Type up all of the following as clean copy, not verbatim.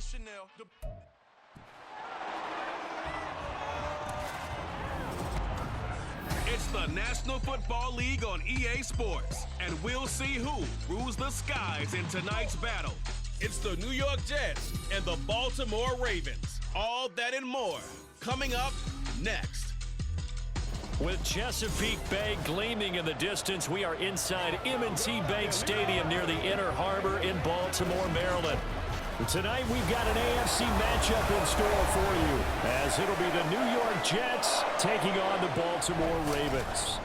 Chanel. It's the National Football League on EA Sports, and we'll see who rules the skies in tonight's battle. It's the New York Jets and the Baltimore Ravens. All that and more coming up next. With Chesapeake Bay gleaming in the distance, we are inside M&T Bank Stadium near the Inner Harbor in Baltimore, Maryland. Tonight, we've got an AFC matchup in store for you, as it'll be the New York Jets taking on the Baltimore Ravens.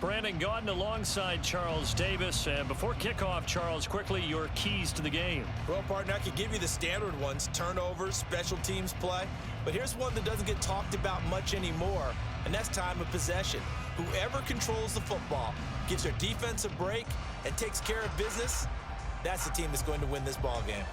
Brandon Gaudin alongside Charles Davis. And before kickoff, Charles, quickly your keys to the game. Well, partner, I could give you the standard ones, turnovers, special teams play. But here's one that doesn't get talked about much anymore, and that's time of possession. Whoever controls the football, gives their defense a break, and takes care of business, that's the team that's going to win this ball game.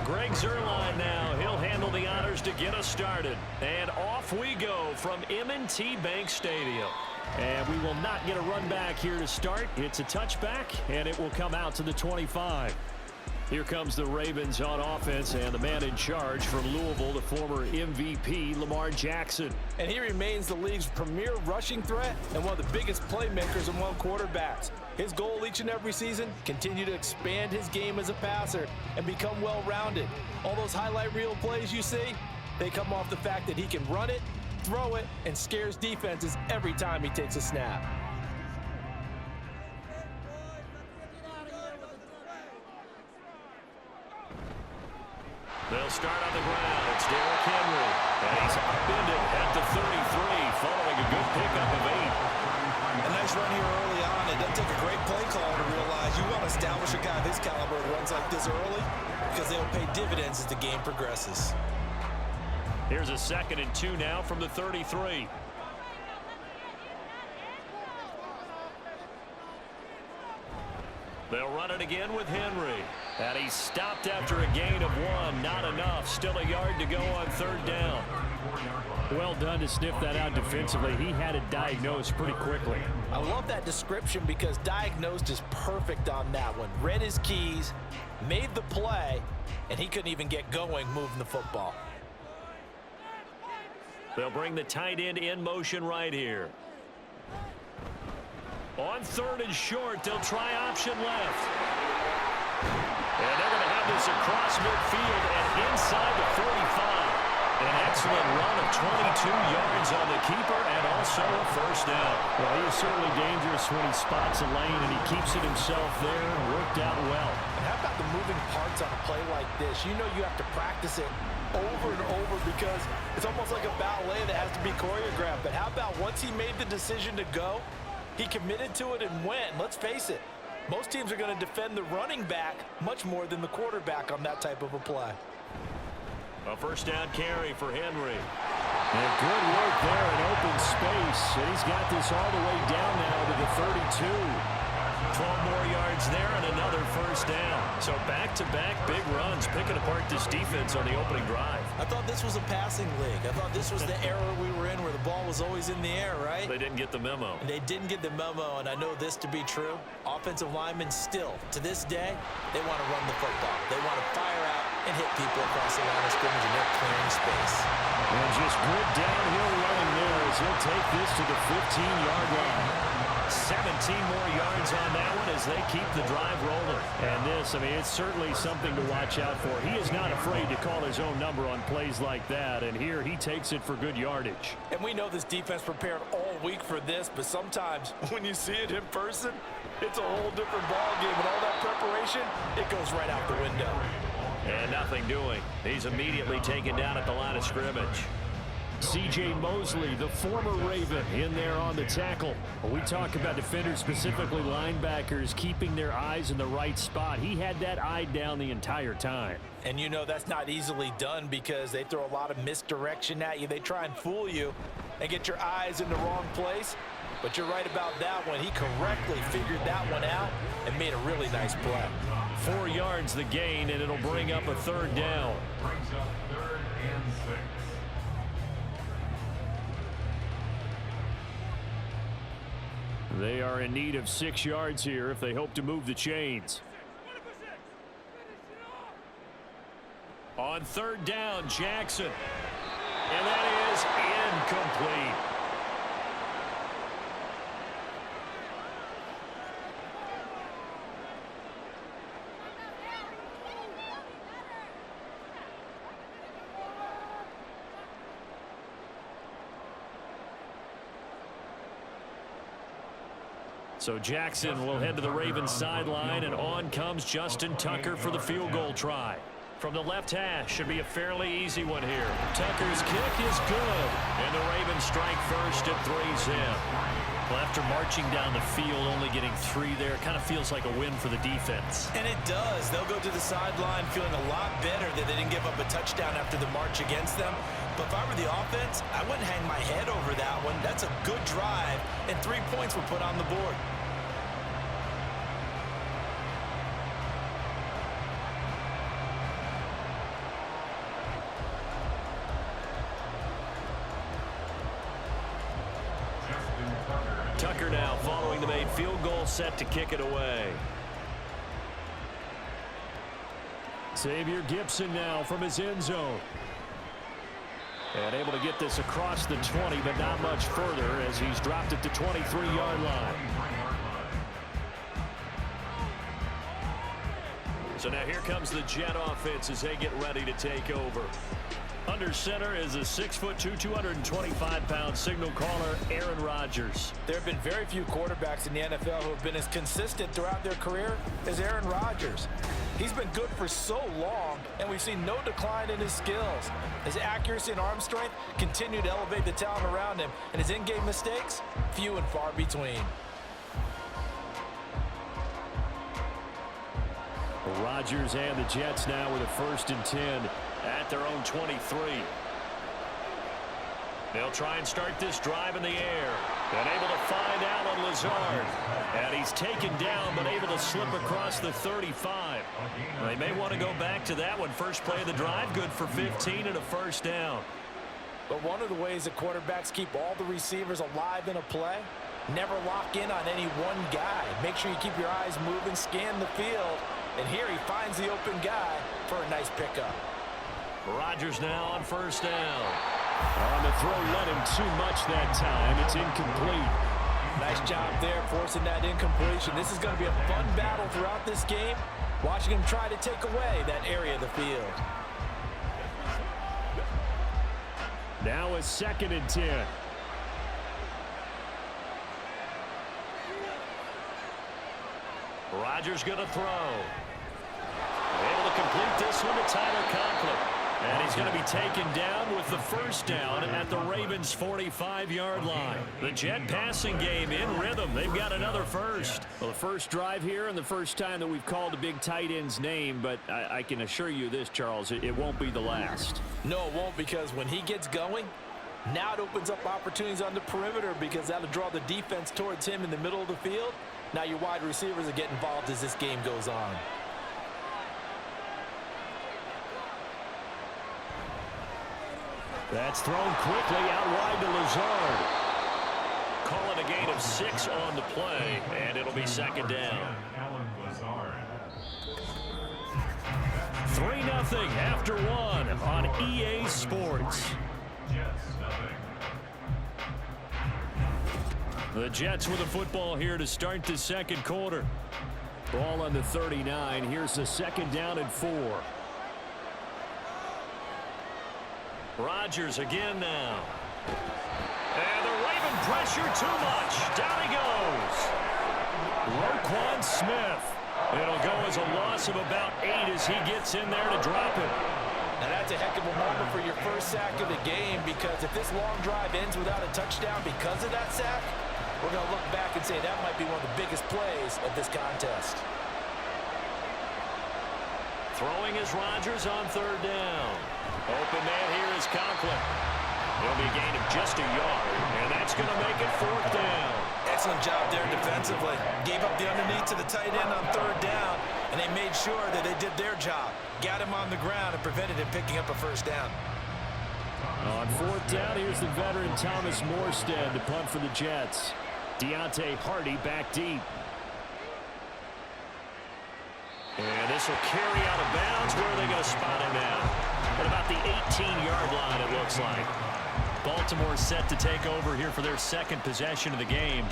Greg Zuerlein now. He'll handle the honors to get us started. And off we go from M&T Bank Stadium. And we will not get a run back here to start. It's a touchback, and it will come out to the 25. Here comes the Ravens on offense, and the man in charge from Louisville, the former MVP, Lamar Jackson. And he remains the league's premier rushing threat and one of the biggest playmakers among quarterbacks. His goal each and every season, continue to expand his game as a passer and become well-rounded. All those highlight reel plays you see, they come off the fact that he can run it, throw it, and scares defenses every time he takes a snap. They'll start on the ground. It's Derrick Henry. And he's upended at the 33, following a good pickup of 8. A nice run here early on. It doesn't take a great play call to realize you want to establish a guy of his caliber who runs like this early, because they'll pay dividends as the game progresses. Here's a 2nd and 2 now from the 33. They'll run it again with Henry. And he's stopped after a gain of 1. Not enough. Still a yard to go on 3rd down. Well done to sniff that out defensively. He had it diagnosed pretty quickly. I love that description because diagnosed is perfect on that one. Read his keys, made the play, and he couldn't even get going moving the football. They'll bring the tight end in motion right here. On 3rd and short, they'll try option left. And they're going to have this across midfield and inside the 45. An excellent run of 22 yards on the keeper and also a 1st down. Well, he is certainly dangerous when he spots a lane, and he keeps it himself there and worked out well. And how about the moving parts on a play like this? You know you have to practice it over and over because it's almost like a ballet that has to be choreographed. But how about once he made the decision to go, he committed to it and went. Let's face it, most teams are going to defend the running back much more than the quarterback on that type of a play. A 1st down carry for Henry. And good work there in open space. And he's got this all the way down now to the 32. 12 more yards there and another 1st down. So back-to-back big runs, picking apart this defense on the opening drive. I thought this was a passing league. I thought this was the era we were in where the ball was always in the air, right? They didn't get the memo. And they didn't get the memo, and I know this to be true. Offensive linemen still, to this day, they want to run the football. They want to fire out and hit people across the line of scrimmage, and they're clearing space. And just good downhill running there as he'll take this to the 15-yard line. 17 more yards on that one as they keep the drive rolling. And this, I mean, it's certainly something to watch out for. He is not afraid to call his own number on plays like that, and here he takes it for good yardage. And we know this defense prepared all week for this, but sometimes when you see it in person, it's a whole different ball game, and all that preparation, it goes right out the window. And nothing doing. He's immediately taken down at the line of scrimmage. C.J. Mosley, the former Raven, in there on the tackle. When we talk about defenders, specifically linebackers, keeping their eyes in the right spot, he had that eye down the entire time. And you know that's not easily done because they throw a lot of misdirection at you. They try and fool you and get your eyes in the wrong place. But you're right about that one. He correctly figured that one out and made a really nice play. 4 yards the gain, and it'll bring up a third down. Brings up 3rd and 6. They are in need of 6 yards here if they hope to move the chains. On 3rd down, Jackson. And that is incomplete. So Jackson will head to the Ravens sideline, and on comes Justin Tucker for the field goal try. From the left hash, should be a fairly easy one here. Tucker's kick is good, and the Ravens strike first at 3-0. Well, after marching down the field, only getting 3 there, kind of feels like a win for the defense. And it does. They'll go to the sideline feeling a lot better that they didn't give up a touchdown after the march against them. But if I were the offense, I wouldn't hang my head over that one. That's a good drive, and 3 points were put on the board. Tucker now following the made field goal, set to kick it away. Xavier Gibson now from his end zone. And able to get this across the 20, but not much further as he's dropped it to 23-yard line. So now here comes the Jet offense as they get ready to take over. Under center is a 6'2", 225-pound signal caller, Aaron Rodgers. There have been very few quarterbacks in the NFL who have been as consistent throughout their career as Aaron Rodgers. He's been good for so long, and we've seen no decline in his skills. His accuracy and arm strength continue to elevate the talent around him, and his in-game mistakes, few and far between. Rodgers and the Jets now with a 1st and 10 at their own 23. They'll try and start this drive in the air. And able to find Allen Lazard. And he's taken down, but able to slip across the 35. They may want to go back to that one. First play of the drive, good for 15 and a 1st down. But one of the ways that quarterbacks keep all the receivers alive in a play, never lock in on any one guy. Make sure you keep your eyes moving, scan the field. And here he finds the open guy for a nice pickup. Rodgers now on 1st down. On the throw, let him too much that time. It's incomplete. Nice job there, forcing that incompletion. This is going to be a fun battle throughout this game. Watching him try to take away that area of the field. Now a 2nd and 10. Rodgers going to throw. Able to complete this one to Tyler Conklin. And he's going to be taken down with the 1st down at the Ravens' 45-yard line. The Jet passing game in rhythm. They've got another first. Well, the first drive here and the first time that we've called a big tight end's name, but I can assure you this, Charles, it won't be the last. No, it won't, because when he gets going, now it opens up opportunities on the perimeter because that'll draw the defense towards him in the middle of the field. Now your wide receivers will get involved as this game goes on. That's thrown quickly out wide to Lazard. Call it a gain of 6 on the play, and it'll be 2nd down. 3-0 after 1 on EA Sports. The Jets with the football here to start the 2nd quarter. Ball on the 39. Here's the 2nd down and 4. Rodgers again now. And the Raven pressure too much. Down he goes. Roquan Smith. It'll go as a loss of about 8 as he gets in there to drop it. Now that's a heck of a moment for your first sack of the game, because if this long drive ends without a touchdown because of that sack, we're going to look back and say that might be one of the biggest plays of this contest. Throwing is Rodgers on third down. Open man here is Conklin. It'll be a gain of just a yard, and that's going to make it fourth down. Excellent job there defensively. Gave up the underneath to the tight end on third down, and they made sure that they did their job. Got him on the ground and prevented him picking up a first down. On fourth down, here's the veteran Thomas Morstead to punt for the Jets. Deontay Hardy back deep. And this will carry out of bounds. Where are they going to spot him now? At about the 18-yard line, it looks like. Baltimore set to take over here for their second possession of the game.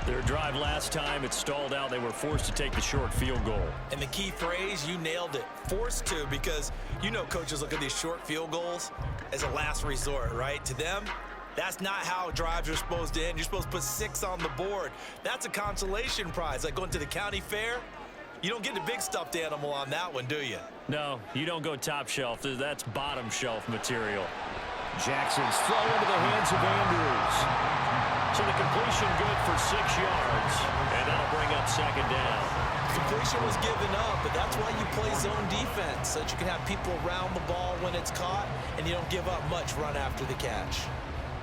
Their drive last time, it stalled out. They were forced to take the short field goal. And the key phrase, you nailed it. Forced to, because you know coaches look at these short field goals as a last resort, right? To them, that's not how drives are supposed to end. You're supposed to put 6 on the board. That's a consolation prize, like going to the county fair. You don't get the big stuffed animal on that one, do you? No, you don't go top shelf. That's bottom shelf material. Jackson's throw into the hands of Andrews. So the completion good for 6 yards, and that'll bring up second down. Completion was given up, but that's why you play zone defense, so that you can have people around the ball when it's caught, and you don't give up much run after the catch.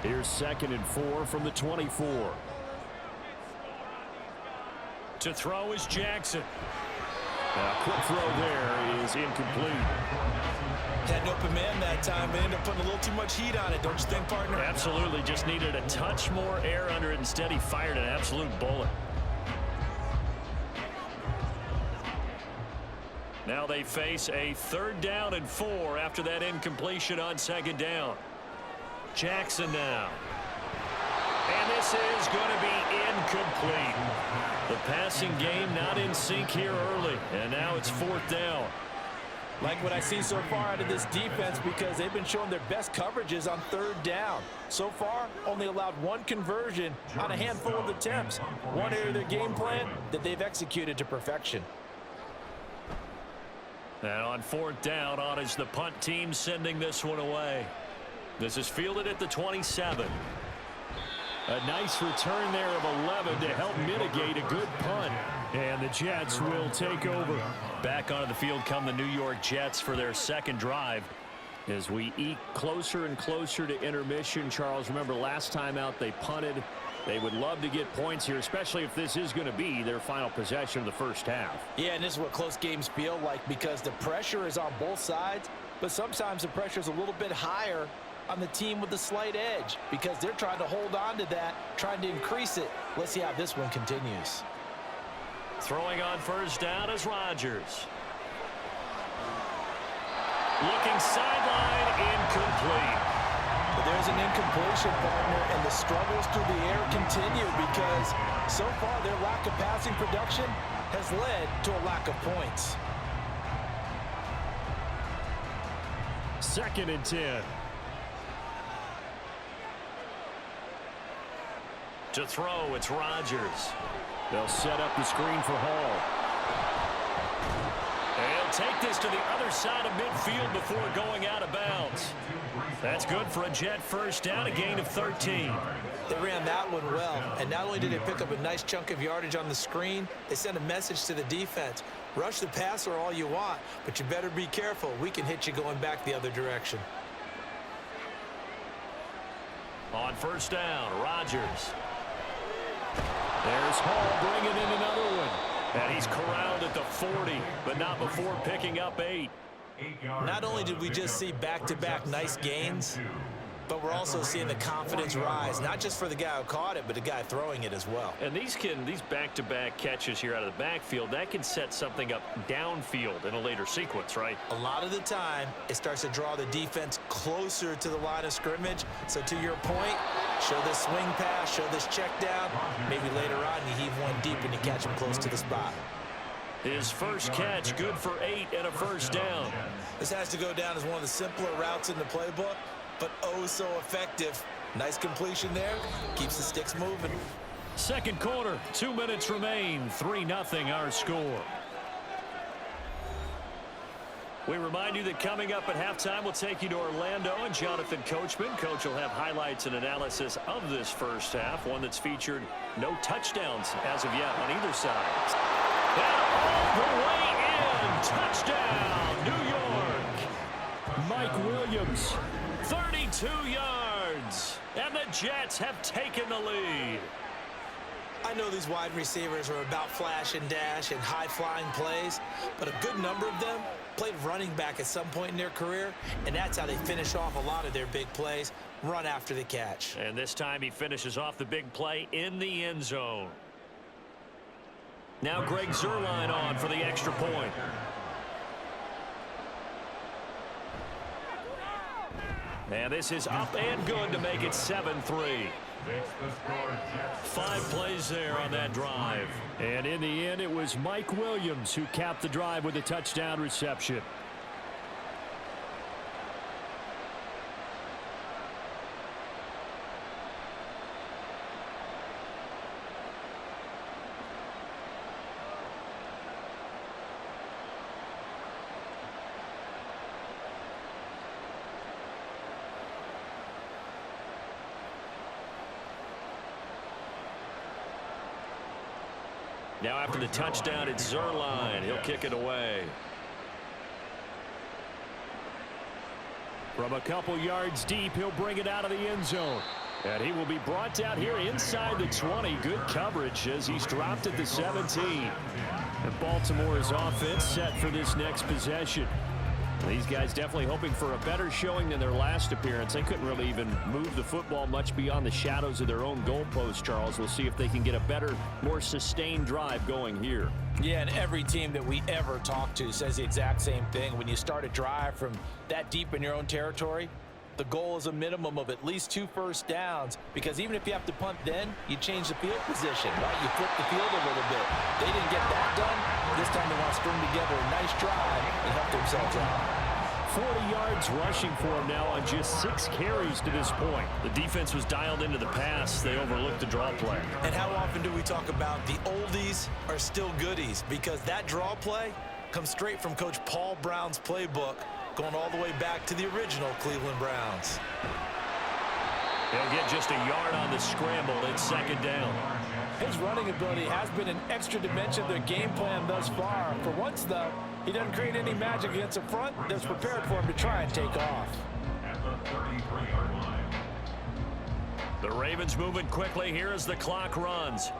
Here's 2nd and 4 from the 24. To throw is Jackson. Quick throw there is incomplete. Had an open man that time, but ended up putting a little too much heat on it, don't you think, partner? Absolutely, just needed a touch more air under it. Instead, he fired an absolute bullet. Now they face a 3rd down and 4 after that incompletion on 2nd down. Jackson now. And this is going to be incomplete. The passing game not in sync here early, and now it's 4th down. Like what I see so far out of this defense, because they've been showing their best coverages on 3rd down. So far, only allowed 1 conversion on a handful of attempts. One area of their game plan that they've executed to perfection. And on 4th down, on is the punt team sending this one away. This is fielded at the 27. A nice return there of 11 to help mitigate a good punt. And the Jets will take over. Back onto the field come the New York Jets for their second drive. As we eke closer and closer to intermission, Charles, remember last time out they punted. They would love to get points here, especially if this is going to be their final possession of the first half. Yeah, and this is what close games feel like, because the pressure is on both sides, but sometimes the pressure is a little bit higher on the team with the slight edge, because they're trying to hold on to that, trying to increase it. Let's see how this one continues. Throwing on first down is Rodgers. Looking sideline, incomplete. But there's an incompletion, partner, and the struggles through the air continue, because so far their lack of passing production has led to a lack of points. 2nd and 10. To throw, it's Rodgers. They'll set up the screen for Hall. And take this to the other side of midfield before going out of bounds. That's good for a Jet first down, a gain of 13. They ran that one well, and not only did they pick up a nice chunk of yardage on the screen, they sent a message to the defense. Rush the passer all you want, but you better be careful. We can hit you going back the other direction. On first down, Rodgers. There's Hall bringing in another one. And he's corralled at the 40, but not before picking up 8. Not only did we just see back-to-back nice gains, but we're also seeing the confidence rise, not just for the guy who caught it, but the guy throwing it as well. And these back-to-back catches here out of the backfield, that can set something up downfield in a later sequence, right? A lot of the time, it starts to draw the defense closer to the line of scrimmage. So to your point, show this swing pass, show this check down. Maybe later on you heave one deep and you catch him close to the spot. His first catch, good for 8 and a first down. This has to go down as one of the simpler routes in the playbook, but oh so effective. Nice completion there, keeps the sticks moving. Second quarter, 2 minutes remain, 3-0 our score. We remind you that coming up at halftime, we'll take you to Orlando and Jonathan Coachman. Coach will have highlights and analysis of this first half, one that's featured no touchdowns as of yet on either side. And all the way in, touchdown, New York. Mike Williams, 32 yards, and the Jets have taken the lead. I know these wide receivers are about flash and dash and high-flying plays, but a good number of them played running back at some point in their career, and that's how they finish off a lot of their big plays, run after the catch. And this time he finishes off the big play in the end zone. Now Greg Zuerlein on for the extra point. And this is up and good to make it 7-3. 5 plays there on that drive. And in the end, it was Mike Williams who capped the drive with a touchdown reception. Now after the touchdown, it's Zuerlein. He'll kick it away. From a couple yards deep, he'll bring it out of the end zone. And he will be brought down here inside the 20. Good coverage as he's dropped at the 17. And Baltimore's offense set for this next possession. These guys definitely hoping for a better showing than their last appearance. They couldn't really even move the football much beyond the shadows of their own goalpost, Charles. We'll see if they can get a better, more sustained drive going here. Yeah, and every team that we ever talk to says the exact same thing. When you start a drive from that deep in your own territory, the goal is a minimum of at least 2 first downs, because even if you have to punt then, you change the field position, right? You flip the field a little bit. They didn't get that done. This time they want to string together a nice drive and help themselves out. 40 yards rushing for him now on just 6 carries to this point. The defense was dialed into the pass. They overlooked the draw play. And how often do we talk about the oldies are still goodies? Because that draw play comes straight from Coach Paul Brown's playbook, going all the way back to the original Cleveland Browns. He'll get just a yard on the scramble. It's second down. His running ability has been an extra dimension of their game plan thus far. For once, though, he doesn't create any magic against the front that's prepared for him to try and take off. At the 33-yard line. The Ravens moving quickly here as the clock runs.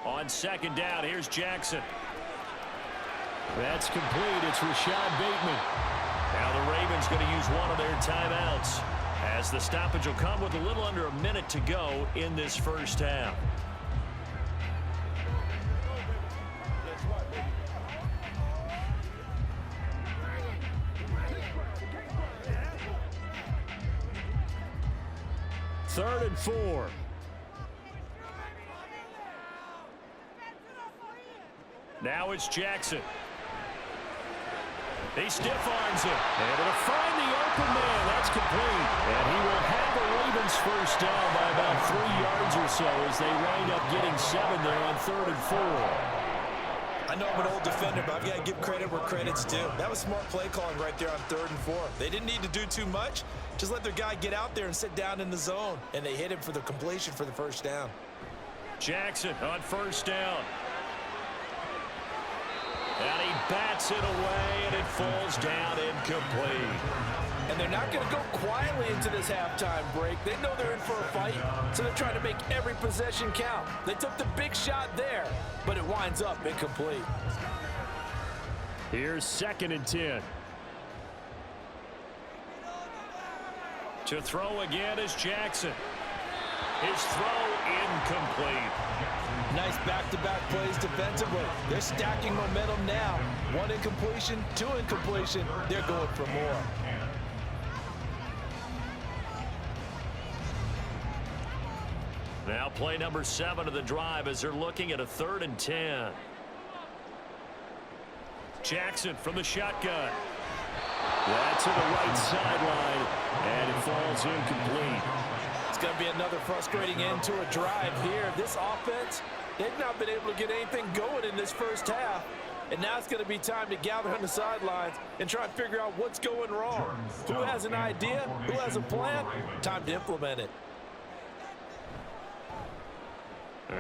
On second down, here's Jackson. That's complete. It's Rashad Bateman. Now the Ravens going to use one of their timeouts, as the stoppage will come with a little under a minute to go in this first half. Third and 4. Now it's Jackson. He stiff arms him. Able to find the open man. That's complete. And he will have the Ravens first down by about 3 yards or so as they wind up getting 7 there on 3rd and 4. I know I'm an old defender, but I've got to give credit where credit's due. That was smart play calling right there on 3rd and 4. They didn't need to do too much. Just let their guy get out there and sit down in the zone. And they hit him for the completion for the first down. Jackson on first down. And he bats it away, and it falls down incomplete. And they're not going to go quietly into this halftime break. They know they're in for a fight, so they're trying to make every possession count. They took the big shot there, but it winds up incomplete. Here's 2nd and 10. To throw again is Jackson. His throw incomplete. Nice back-to-back plays defensively. They're stacking momentum now. 1 incompletion, 2 incompletion. They're going for more. Now play number 7 of the drive as they're looking at a 3rd and 10. Jackson from the shotgun. That's to the right sideline, and it falls incomplete. It's going to be another frustrating end to a drive here. This offense, they've not been able to get anything going in this first half. And now it's going to be time to gather on the sidelines and try and figure out what's going wrong. Who has an idea? Who has a plan? Time to implement it.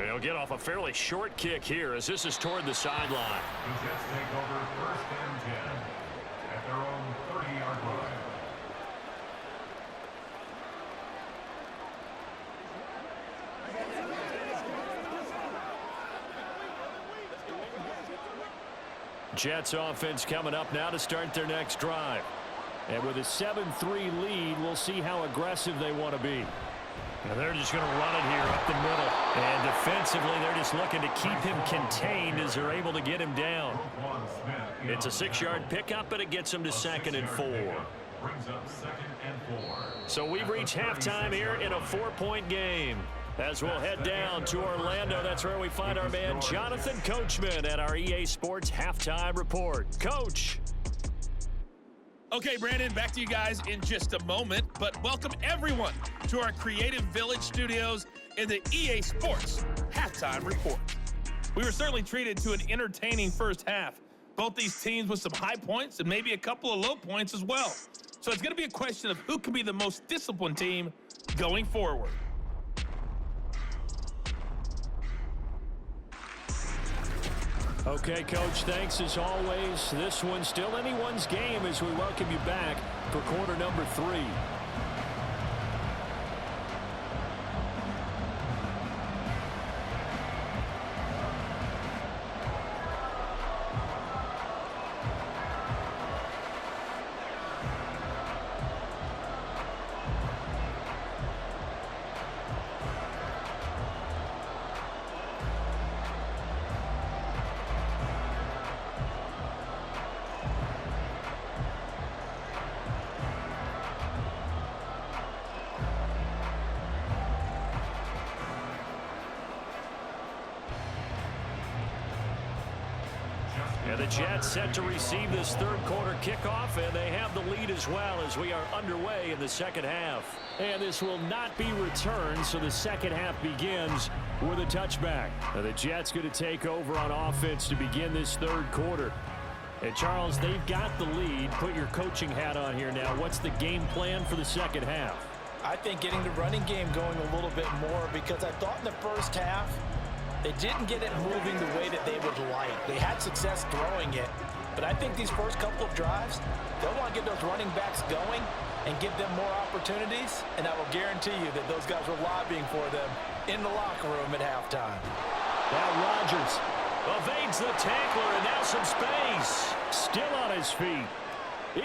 He'll get off a fairly short kick here as this is toward the sideline. The Jets take over 1st and 10 at their own 30-yard line. Jets offense coming up now to start their next drive. And with a 7-3 lead, we'll see how aggressive they want to be. And they're just going to run it here up the middle. And defensively, they're just looking to keep him contained as they're able to get him down. It's a 6-yard pickup, but it gets him to 2nd and 4. Brings up 2nd and 4. So we've reached halftime here in a 4-point game. As we'll head down to Orlando, that's where we find our man Jonathan Coachman at our EA Sports Halftime Report. Coach. Okay, Brandon, back to you guys in just a moment, but welcome everyone to our Creative Village studios in the EA Sports Halftime Report. We were certainly treated to an entertaining first half. Both these teams with some high points and maybe a couple of low points as well. So it's going to be a question of who can be the most disciplined team going forward. Okay, Coach, thanks as always. This one's still anyone's game as we welcome you back for quarter number 3. And the Jets set to receive this third quarter kickoff, and they have the lead as well as we are underway in the second half. And this will not be returned, so the second half begins with a touchback. Now the Jets going to take over on offense to begin this third quarter. And Charles, they've got the lead. Put your coaching hat on here now. What's the game plan for the second half? I think getting the running game going a little bit more, because I thought in the first half they didn't get it moving the way that they would like. They had success throwing it, but I think these first couple of drives, they'll want to get those running backs going and give them more opportunities, and I will guarantee you that those guys were lobbying for them in the locker room at halftime. Now Rodgers evades the tackler, and now some space. Still on his feet.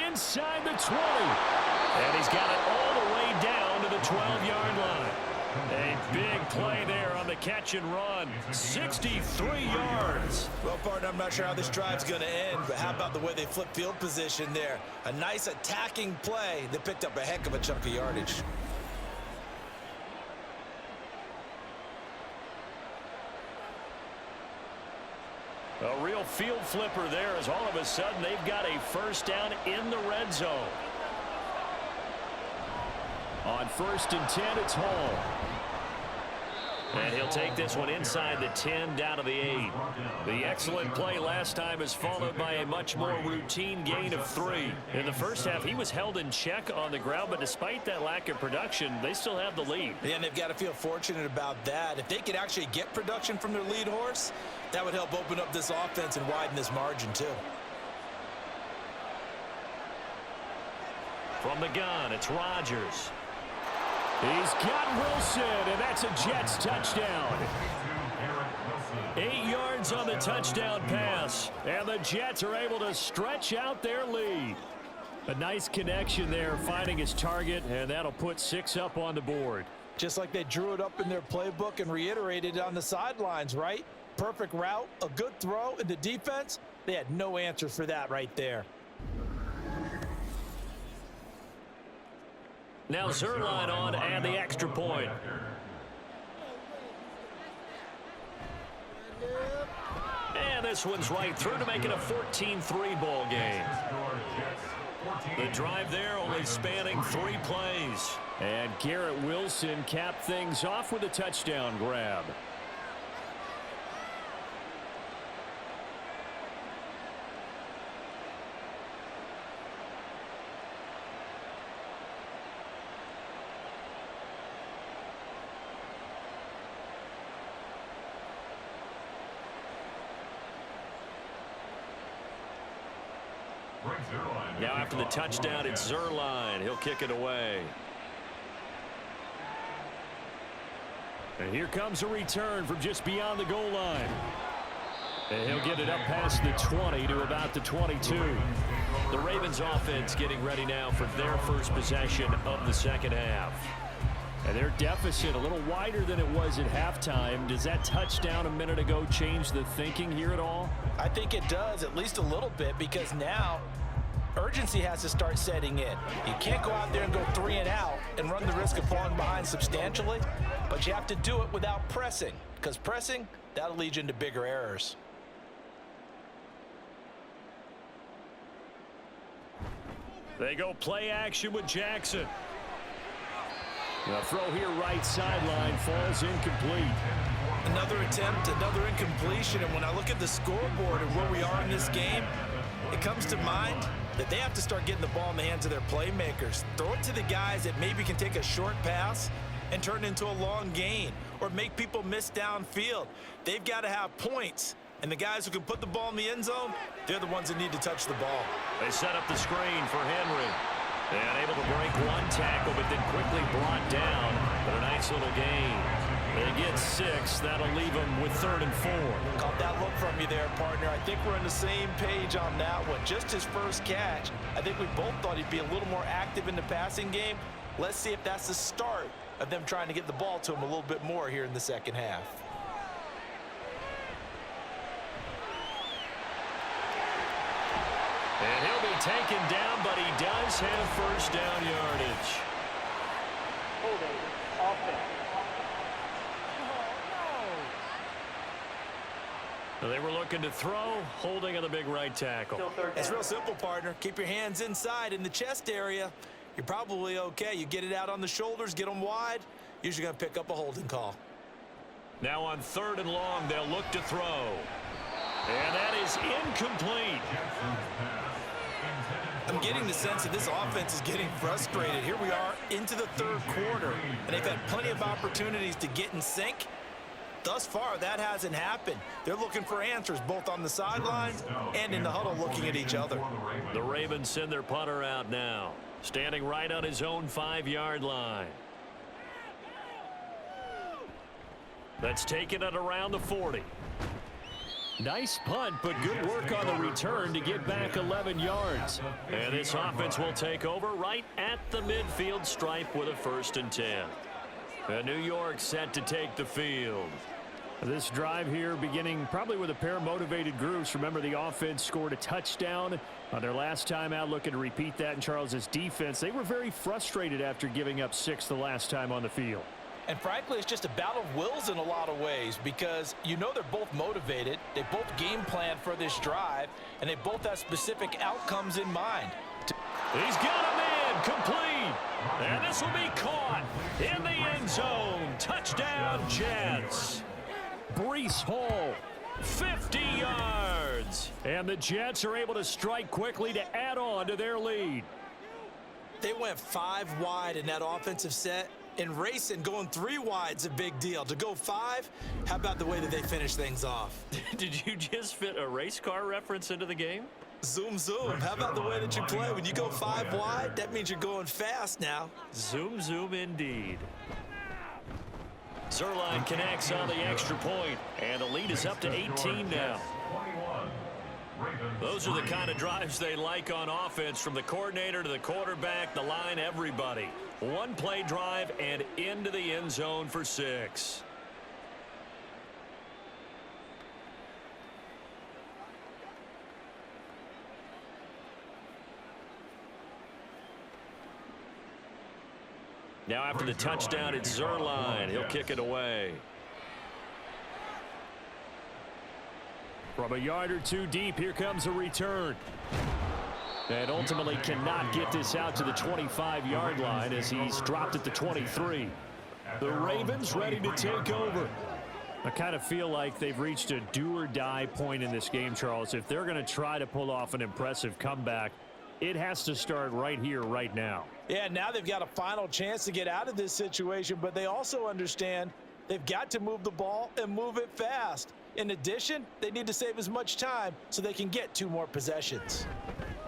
Inside the 20. And he's got it all the way down to the 12-yard line. A big play there on the catch and run. 63 yards. Well, partner, I'm not sure how this drive's going to end, but how about the way they flipped field position there? A nice attacking play that picked up a heck of a chunk of yardage. A real field flipper there as all of a sudden they've got a first down in the red zone. On 1st and 10, it's Hall. And he'll take this one inside the 10 down to the 8. The excellent play last time is followed by a much more routine gain of 3. In the first half, he was held in check on the ground, but despite that lack of production, they still have the lead. Yeah, and they've got to feel fortunate about that. If they could actually get production from their lead horse, that would help open up this offense and widen this margin too. From the gun, it's Rodgers. He's got Wilson, and that's a Jets touchdown. 8 yards on the touchdown pass, and the Jets are able to stretch out their lead. A nice connection there, finding his target, and that'll put 6 up on the board. Just like they drew it up in their playbook and reiterated it on the sidelines, right? Perfect route, a good throw, and the defense, they had no answer for that right there. Now Zerline on and the extra point. And this one's right through to make it a 14-3 ball game. The drive there only spanning 3 plays. And Garrett Wilson capped things off with a touchdown grab. Now after the touchdown, it's Zerline. He'll kick it away. And here comes a return from just beyond the goal line. And he'll get it up past the 20 to about the 22. The Ravens offense getting ready now for their first possession of the second half. And their deficit a little wider than it was at halftime. Does that touchdown a minute ago change the thinking here at all? I think it does, at least a little bit, because now urgency has to start setting in. You can't go out there and go 3 and out and run the risk of falling behind substantially, but you have to do it without pressing, because pressing, that'll lead you into bigger errors. They go play action with Jackson. The throw here right sideline falls incomplete. Another attempt, another incompletion, and when I look at the scoreboard and where we are in this game, it comes to mind that they have to start getting the ball in the hands of their playmakers. Throw it to the guys that maybe can take a short pass and turn it into a long gain or make people miss downfield. They've got to have points, and the guys who can put the ball in the end zone, they're the ones that need to touch the ball. They set up the screen for Henry. And able to break one tackle, but then quickly brought down. But a nice little gain. They get 6. That'll leave them with 3rd and 4. Caught that look from you there, partner. I think we're on the same page on that one. Just his first catch. I think we both thought he'd be a little more active in the passing game. Let's see if that's the start of them trying to get the ball to him a little bit more here in the second half. And he'll be taken down, but he does have first down yardage. Holding offense. They were looking to throw, holding on the big right tackle. It's real simple, partner. Keep your hands inside in the chest area. You're probably okay. You get it out on the shoulders, get them wide. Usually going to pick up a holding call. Now on 3rd and long, they'll look to throw. And that is incomplete. I'm getting the sense that this offense is getting frustrated. Here we are into the 3rd quarter, and they've had plenty of opportunities to get in sync. Thus far, that hasn't happened. They're looking for answers both on the sidelines and in the huddle looking at each other. The Ravens send their punter out now, standing right on his own 5-yard line. That's taken at around the 40. Nice punt, but good work on the return to get back 11 yards. And this offense will take over right at the midfield stripe with a 1st and 10. And New York set to take the field. This drive here beginning probably with a pair of motivated groups. Remember, the offense scored a touchdown on their last time out, looking to repeat that in Charles's defense. They were very frustrated after giving up 6 the last time on the field. And frankly, it's just a battle of wills in a lot of ways, because you know they're both motivated, they both game plan for this drive, and they both have specific outcomes in mind. He's got a man complete, and this will be caught in the end zone. Touchdown, Jets. Breece Hall, 50 yards, and the Jets are able to strike quickly to add on to their lead. They went 5 wide in that offensive set. And racing, going 3 wide's a big deal. To go 5, how about the way that they finish things off? Did you just fit a race car reference into the game? Zoom, zoom. How about the way that you play? When you go 5 wide, that means you're going fast now. Zoom, zoom indeed. Zerline connects on the extra point, and the lead is up to 18 now. Those are the kind of drives they like on offense, from the coordinator to the quarterback, the line, everybody. 1-play drive and into the end zone for 6. Now after the touchdown, it's Zerline. He'll kick it away. From a yard or 2 deep, here comes a return. And ultimately cannot get this out to the 25-yard line as he's dropped at the 23. The Ravens ready to take over. I kind of feel like they've reached a do-or-die point in this game, Charles. If they're going to try to pull off an impressive comeback, it has to start right here, right now. Yeah, now they've got a final chance to get out of this situation, but they also understand they've got to move the ball and move it fast. In addition, they need to save as much time so they can get 2 more possessions.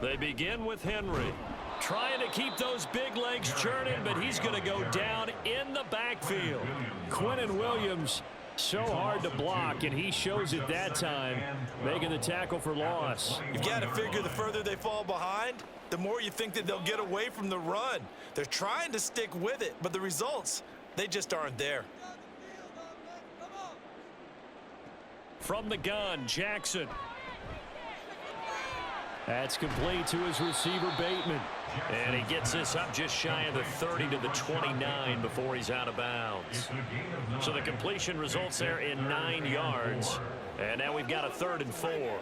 They begin with Henry. Trying to keep those big legs churning, but he's going to go down in the backfield. Quinnen Williams, so hard to block, and he shows it that time, making the tackle for loss. You've got to figure the further they fall behind, the more you think that they'll get away from the run. They're trying to stick with it, but the results, they just aren't there. From the gun, Jackson. That's complete to his receiver, Bateman. And he gets this up just shy of the 30 to the 29 before he's out of bounds. So the completion results there in 9 yards. And now we've got a 3rd and 4.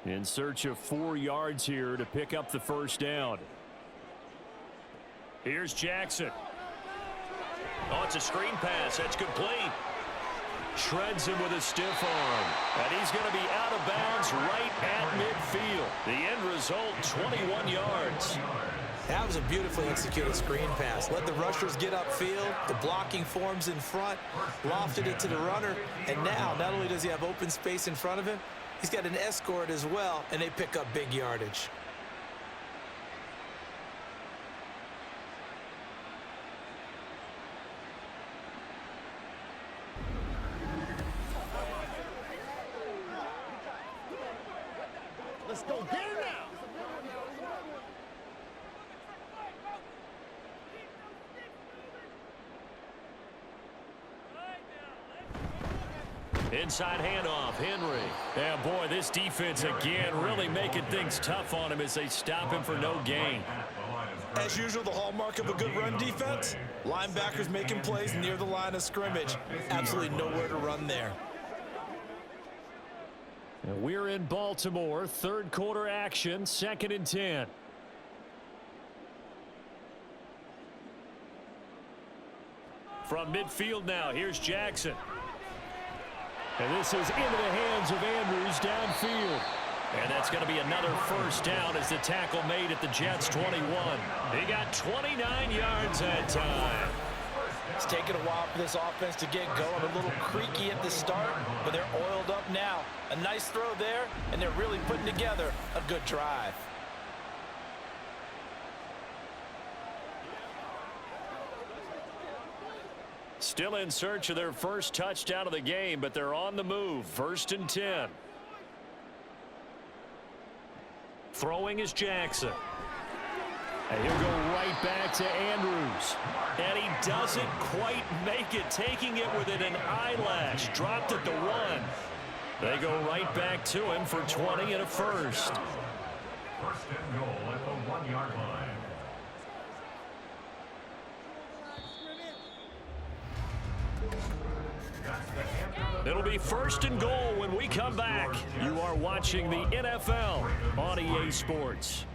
In search of 4 yards here to pick up the first down. Here's Jackson. Oh, it's a screen pass. That's complete. Shreds him with a stiff arm. And he's going to be out of bounds right at midfield. The end result, 21 yards. That was a beautifully executed screen pass. Let the rushers get upfield. The blocking forms in front. Lofted it to the runner. And now, not only does he have open space in front of him, he's got an escort as well, and they pick up big yardage. Let's go get it now. Inside handoff, Henry. Yeah, boy, this defense again really making things tough on him as they stop him for no gain. As usual, the hallmark of a good run defense, linebackers making plays near the line of scrimmage. Absolutely nowhere to run there. And we're in Baltimore, 3rd quarter action, 2nd and 10. From midfield now, here's Jackson. And this is into the hands of Andrews downfield. And that's going to be another first down as the tackle made at the Jets' 21. He got 29 yards that time. It's taken a while for this offense to get going. A little creaky at the start, but they're oiled up now. A nice throw there, and they're really putting together a good drive. Still in search of their first touchdown of the game, but they're on the move. 1st and 10. Throwing is Jackson. And he'll go right back to Andrews. And he doesn't quite make it, taking it within an eyelash. Dropped at the 1. They go right back to him for 20 and a first. 1st and goal at the 1-yard line. It'll be 1st and goal when we come back. You are watching the NFL on EA Sports.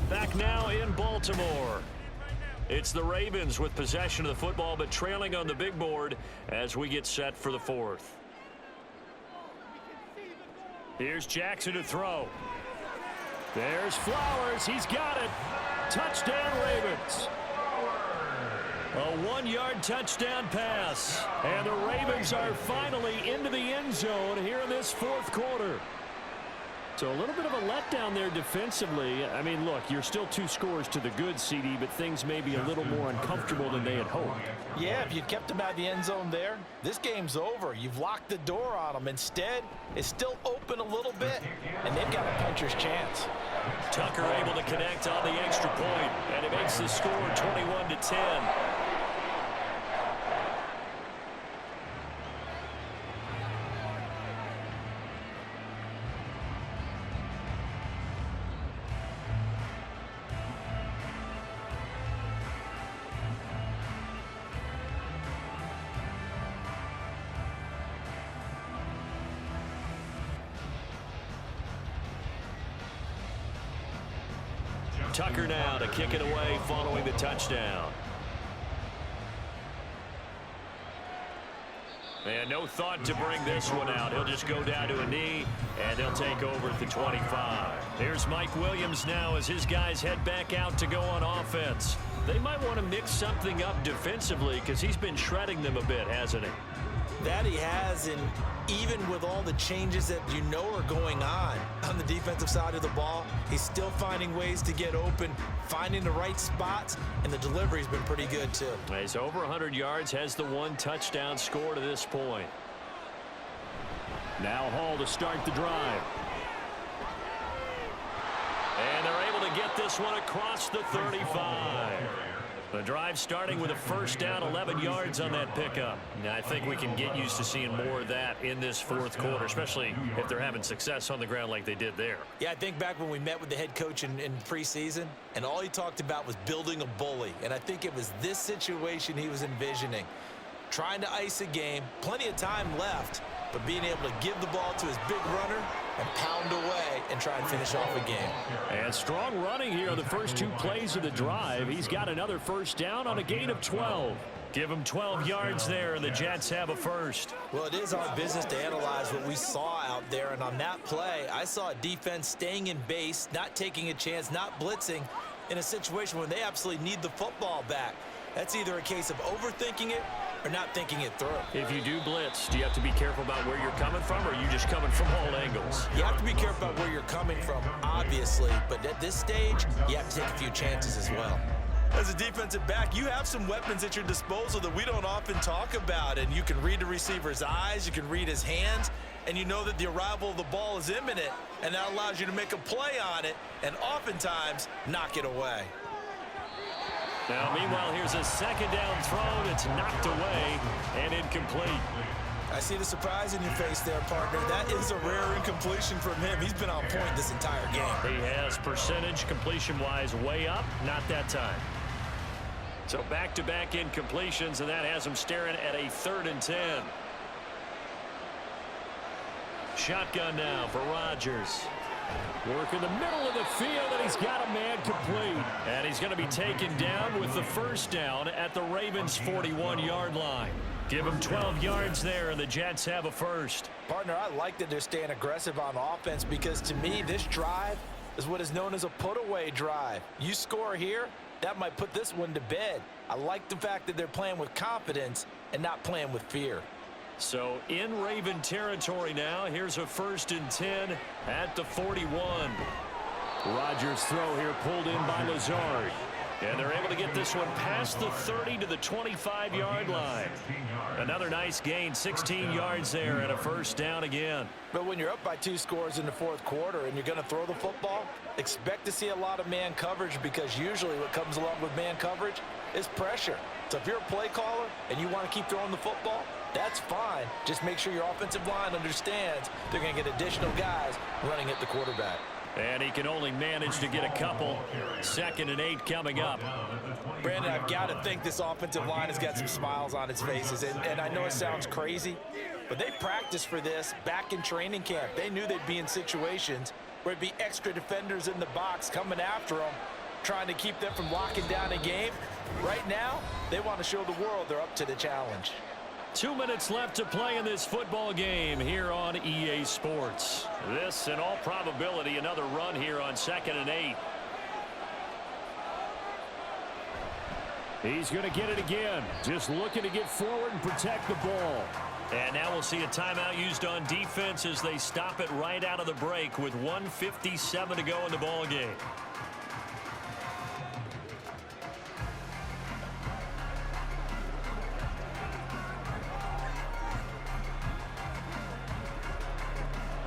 Back now in Baltimore. It's the Ravens with possession of the football, but trailing on the big board as we get set for the 4th. Here's Jackson to throw. There's Flowers. He's got it. Touchdown, Ravens. A 1-yard touchdown pass. And the Ravens are finally into the end zone here in this 4th quarter. So a little bit of a letdown there defensively. I mean, look, you're still 2 scores to the good, CD, but things may be a little more uncomfortable than they had hoped. Yeah, if you'd kept them out of the end zone there, this game's over. You've locked the door on them. Instead, it's still open a little bit, and they've got a puncher's chance. Tucker able to connect on the extra point, and it makes the score 21-10. Tucker now to kick it away following the touchdown. And no thought to bring this one out. He'll just go down to a knee, and they'll take over at the 25. Here's Mike Williams now as his guys head back out to go on offense. They might want to mix something up defensively because he's been shredding them a bit, hasn't he? That he has, and even with all the changes that you know are going on the defensive side of the ball, he's still finding ways to get open, finding the right spots, and the delivery's been pretty good too. He's over 100 yards, has the 1 touchdown score to this point. Now Hall to start the drive. And they're able to get this one across the 35. The drive starting with a first down, 11 yards on that pickup. Now, I think we can get used to seeing more of that in this fourth quarter, especially if they're having success on the ground like they did there. Yeah, I think back when we met with the head coach in preseason, and all he talked about was building a bully. And I think it was this situation he was envisioning. Trying to ice a game, plenty of time left, but being able to give the ball to his big runner and pound away and try and finish off a game. And strong running here on the first 2 plays of the drive. He's got another first down on a gain of 12. Give him 12 yards there, and the Jets have a first. Well, it is our business to analyze what we saw out there, and on that play, I saw a defense staying in base, not taking a chance, not blitzing in a situation where they absolutely need the football back. That's either a case of overthinking it or not thinking it through. If you do blitz, do you have to be careful about where you're coming from, or are you just coming from all angles? You have to be careful about where you're coming from, obviously, but at this stage, you have to take a few chances as well. As a defensive back, you have some weapons at your disposal that we don't often talk about, and you can read the receiver's eyes, you can read his hands, and you know that the arrival of the ball is imminent, and that allows you to make a play on it and oftentimes knock it away. Now, meanwhile, here's a second down throw that's knocked away and incomplete. I see the surprise in your face there, partner. That is a rare incompletion from him. He's been on point this entire game. He has percentage completion-wise way up, not that time. So back-to-back incompletions, and that has him staring at a 3rd and 10. Shotgun now for Rodgers. Work in the middle of the field, and he's got a man complete. And he's going to be taken down with the first down at the Ravens' 41-yard line. Give him 12 yards there, and the Jets have a first. Partner, I like that they're staying aggressive on offense because, to me, this drive is what is known as a put-away drive. You score here, that might put this one to bed. I like the fact that they're playing with confidence and not playing with fear. So in Raven territory now, here's a 1st and 10 at the 41. Rodgers' throw here pulled in by Lazard. And they're able to get this one past the 30 to the 25-yard line. Another nice gain, 16 yards there, and a first down again. But when you're up by 2 scores in the fourth quarter and you're going to throw the football, expect to see a lot of man coverage because usually what comes along with man coverage is pressure. So if you're a play caller and you want to keep throwing the football, that's fine. Just make sure your offensive line understands they're going to get additional guys running at the quarterback. And he can only manage to get a couple. 2nd and 8 coming up. Brandon, I've got to think this offensive line has got some smiles on its faces. And I know it sounds crazy, but they practiced for this back in training camp. They knew they'd be in situations where it'd be extra defenders in the box coming after them, trying to keep them from locking down a game. Right now, they want to show the world they're up to the challenge. 2 minutes left to play in this football game here on EA Sports. This, in all probability, another run here on 2nd and 8. He's going to get it again. Just looking to get forward and protect the ball. And now we'll see a timeout used on defense as they stop it right out of the break with 1:57 to go in the ball game.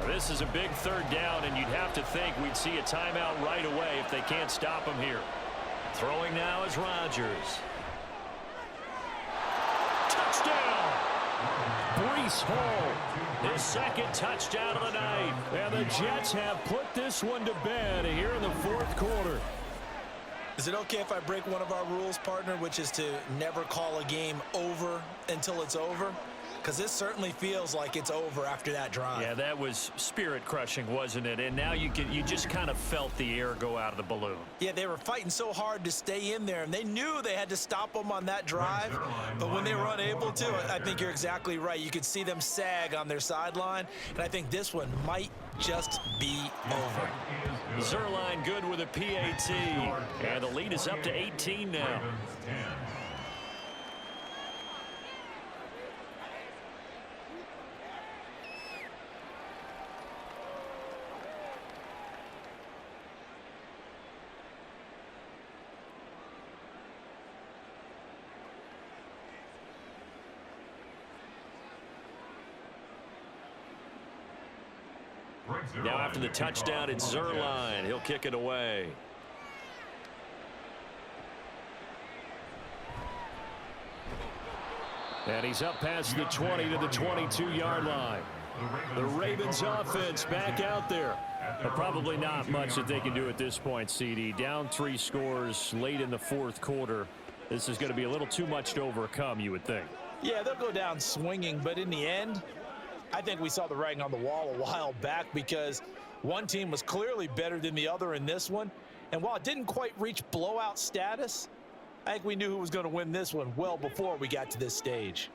This is a big 3rd down, and you'd have to think we'd see a timeout right away if they can't stop him here. Throwing now is Rodgers. Touchdown! Breece Hall, his 2nd touchdown of the night. And the Jets have put this one to bed here in the 4th quarter. Is it okay if I break one of our rules, partner, which is to never call a game over until it's over? Because this certainly feels like it's over after that drive. Yeah, that was spirit-crushing, wasn't it? And now you just kind of felt the air go out of the balloon. Yeah, they were fighting so hard to stay in there, and they knew they had to stop them on that drive. But when they were unable to, I think you're exactly right. You could see them sag on their sideline, and I think this one might just be over. Zerline good with a PAT, and the lead is up to 18 now. Now after the touchdown, it's Zerline. He'll kick it away. And he's up past the 20 to the 22-yard line. The Ravens offense back out there. But probably not much that they can do at this point, CD. Down 3 scores late in the fourth quarter. This is going to be a little too much to overcome, you would think. Yeah, they'll go down swinging, but in the end, I think we saw the writing on the wall a while back because one team was clearly better than the other in this one. And while it didn't quite reach blowout status, I think we knew who was going to win this one well before we got to this stage.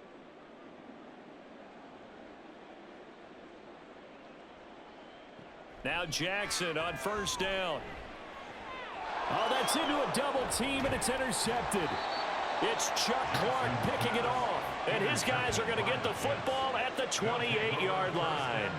Now Jackson on first down. Oh, that's into a double team, and it's intercepted. It's Chuck Clark picking it off, and his guys are going to get the football at the 28-yard line.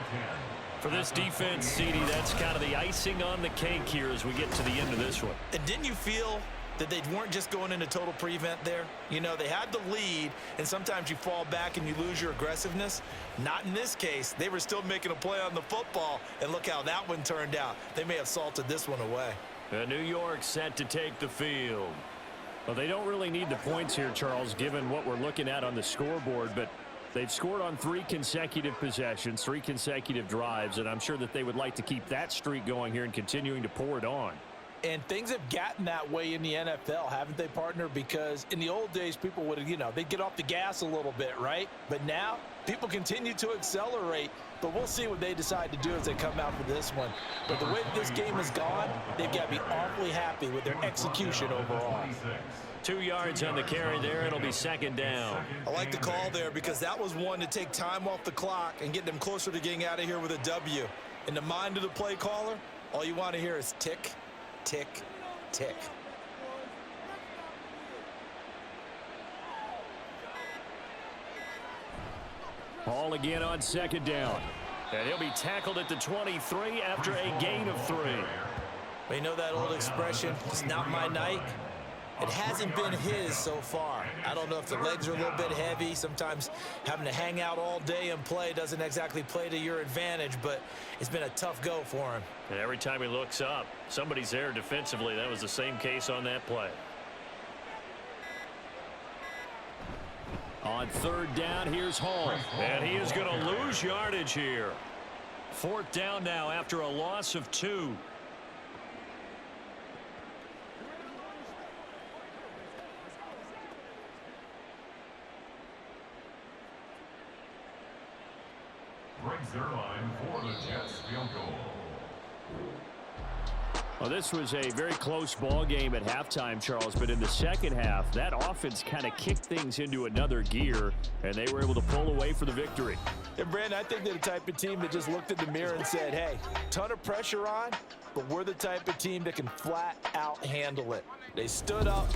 For this defense, CD, that's kind of the icing on the cake here as we get to the end of this one. And didn't you feel that they weren't just going into total prevent there? You know, they had the lead, and sometimes you fall back and you lose your aggressiveness. Not in this case. They were still making a play on the football, and look how that one turned out. They may have salted this one away. New York set to take the field. Well, they don't really need the points here, Charles, given what we're looking at on the scoreboard, but they've scored on 3 consecutive possessions, 3 consecutive drives, and I'm sure that they would like to keep that streak going here and continuing to pour it on. And things have gotten that way in the NFL, haven't they, partner? Because in the old days, people would, they'd get off the gas a little bit, right? But now, people continue to accelerate. But we'll see what they decide to do as they come out for this one. But the way that this game has gone, they've got to be awfully happy with their execution overall. 2 yards on the carry there. It'll be second down. I like the call there because that was one to take time off the clock and get them closer to getting out of here with a W. In the mind of the play caller, all you want to hear is tick, tick, tick. Ball again on second down. And he'll be tackled at the 23 after a gain of 3. You know that old expression, it's not my night? It hasn't been his so far. I don't know if the legs are a little bit heavy. Sometimes having to hang out all day and play doesn't exactly play to your advantage, but it's been a tough go for him. And every time he looks up, somebody's there defensively. That was the same case on that play. On third down, here's Hall. And he is going to lose yardage here. Fourth down now after a loss of 2. Zerline for the Jets field goal. Well, this was a very close ball game at halftime, Charles, but in the second half, that offense kind of kicked things into another gear, and they were able to pull away for the victory. And Brandon, I think they're the type of team that just looked in the mirror and said, hey, ton of pressure on, but we're the type of team that can flat out handle it. They stood up.